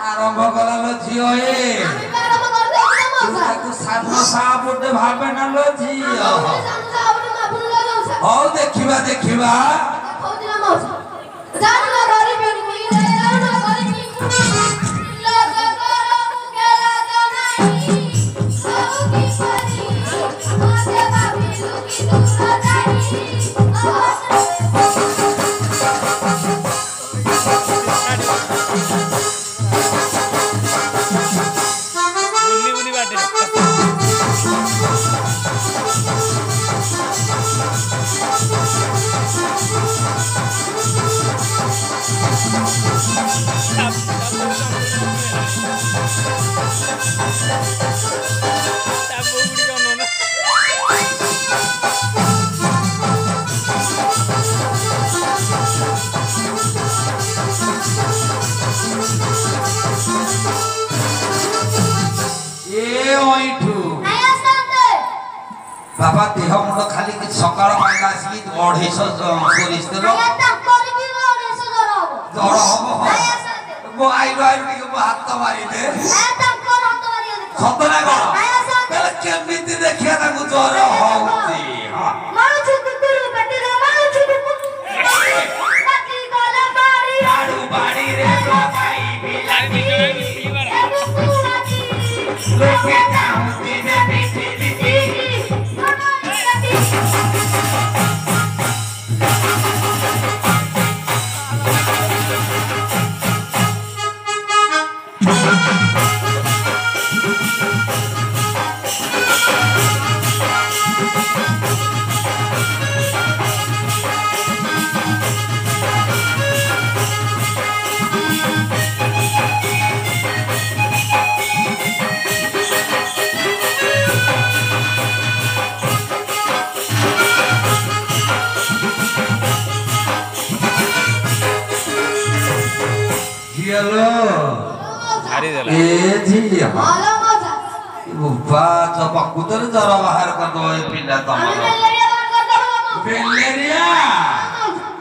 आरंभ कला झील साबुटे भावे ना लो झील हौ देखिबा देखिबा बाबा देह मुंड खाली सकाल पाइला आसिक 250 सोरिस देलो जर हम मो आइलो आइलो के हाथ मारी दे सतना गो तले केमिति देखिया ताकू जर होउची हां मानु छुटुरु पेटे मानु छुटुरु बाकी गला बाड़ी आडू बाड़ी रे लगाई बिलागी लोके जाऊं दिने बीती कुतर जरा बाहर कर दो पिला मलेरिया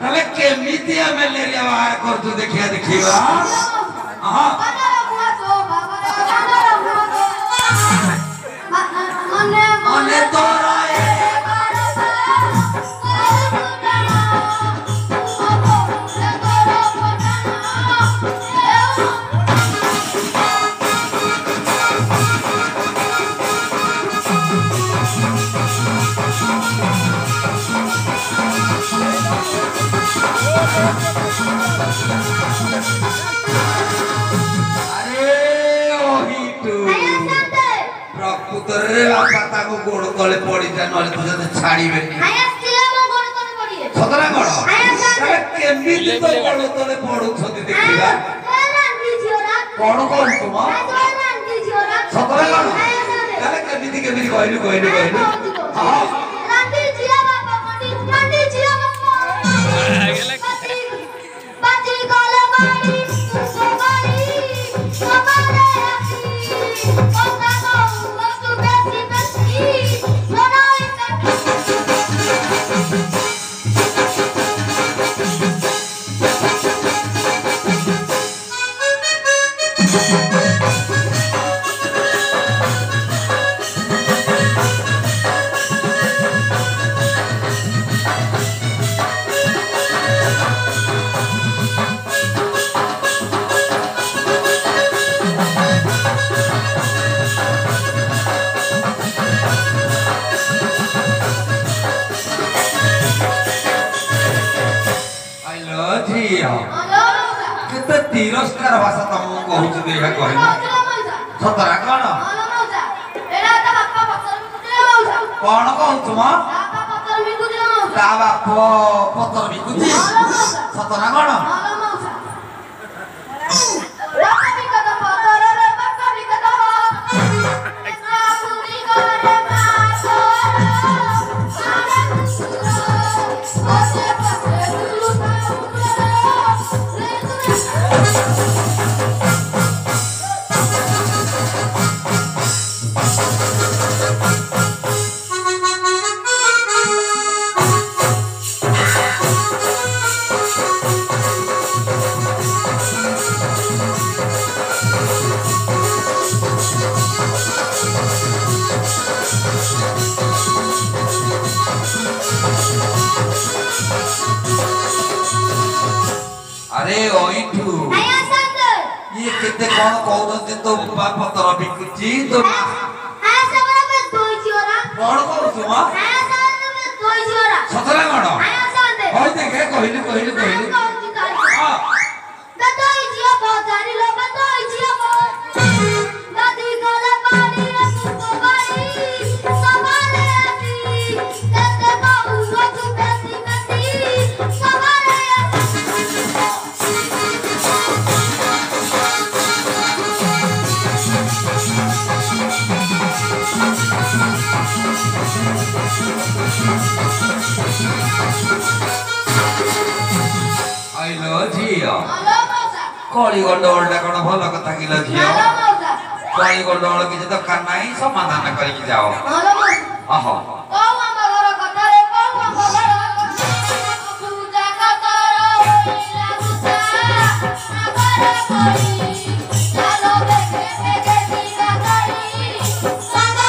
तले केमितिया मलेरिया बाहर कर तू देखिया देखिबा हां मने तोरा रे बापा को गोड़ तले पड़ी जा नले तुझे छाड़ीबे आया सिला मो गोड़ तले पड़ी सतरा गोड़ आया केमिति तो गोड़ तले पड़ू छथि देखिबा रांदी जियोरा कोन कोन तुम रांदी जियोरा सतरा गोड़ तले केमिति कहलु हां रांदी जिया बापा रांदी जिया बापा बाजी गले मारी सोबारी तिरस्कार भाषा तुमको कहूच देखा कहलु सतरा कोन एरा त बापा पत्थर भी कुदिला मौसा कोन कहूच म बापा पत्थर भी कुदिला मौसा ता बापा पत्थर भी कुदि सतरा कोन मौसा बापा भी कदा पत्थर रे बापा भी कदा ऐसा पूरी करे मासो सारे सुरो ओसे पत्थर गुलु अरे ओइठू आया संदर ये केते कोन कहउछन्ति तो पत्र बिकुची तो आया सबरा में दोई जियोरा कोन कहउछु मा आया संदर में दोई जियोरा सतरा गण आया संदर होय देखे कहिलु हां दोई जियो बजारी लो दोई जियो नदी गले पानी तू बाई सवाले आती तेरे बाबू वो तू बेटी सवाले आइलो झियो हेलो मौसा कଳି गंडोलटा कोन भल कथा किलो झियो हेलो मौसा कଳି गंडोल किछ दरकार नाही समाधान करिक जाओ हेलो मौसा आहो कौ हम घर कथा रे कौ हम घर पूजा कथा रे गुसा नगर कोई चलो देखे देखे दीना करी संग